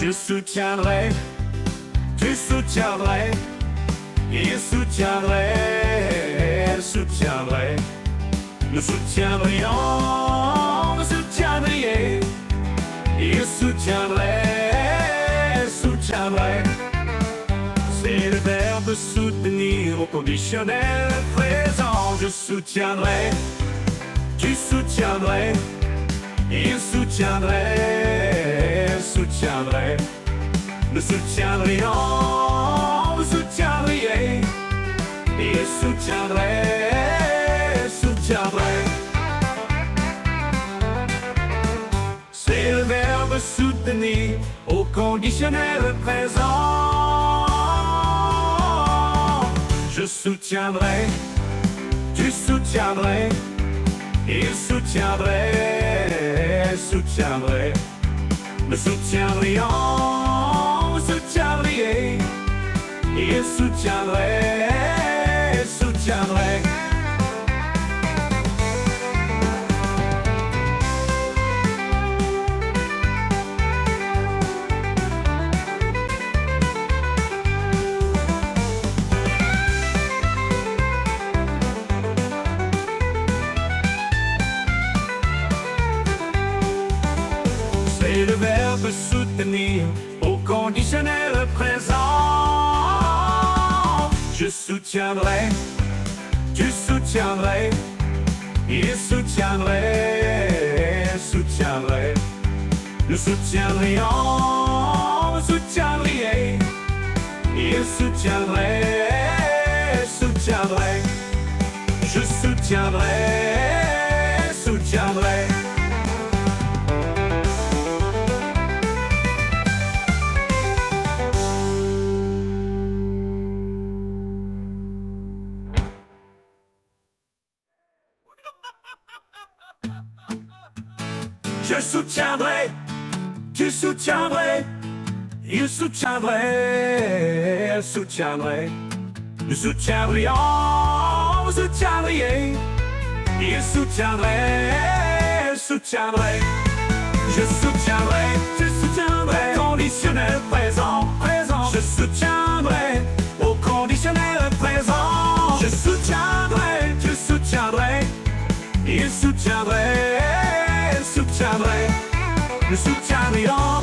Je soutiendrai, tu soutiendrais, il soutiendrait, elle soutiendrait. Nous soutiendrions, nous soutiendriez, il soutiendrait, elle soutiendrait. C'est le verbe soutenir au conditionnel présent. Je soutiendrai, tu soutiendrais, il soutiendrait, elle soutiendrait. Nous soutiendrions, vous soutiendriez, il soutiendrait, elle soutiendrait. C'est le verbe soutenir au conditionnel présent. Je soutiendrai, tu soutiendrais, il soutiendrait, elle soutiendrait. Nous soutiendrions, vous soutiendriez, il soutiendrait, elle soutiendrait. C'est le verbe soutenir au conditionnel présent. Je soutiendrai, tu soutiendrais, il soutiendrait, elle soutiendrait. Nous soutiendrions, vous soutiendriez, il soutiendrait, elle soutiendrait. Je soutiendrai, elle soutiendrait. Je soutiendrai, tu soutiendrais, il soutiendrait, elle soutiendrait. Nous soutiendrions, vous soutiendriez, il soutiendrait, elle soutiendrait. Je soutiendrai, tu soutiendrais, conditionnel présent, présent. Je soutiendrai, au conditionnel présent. Je soutiendrai, tu soutiendrais, il soutiendrait, elle soutiendrait. Nous soutiendrions,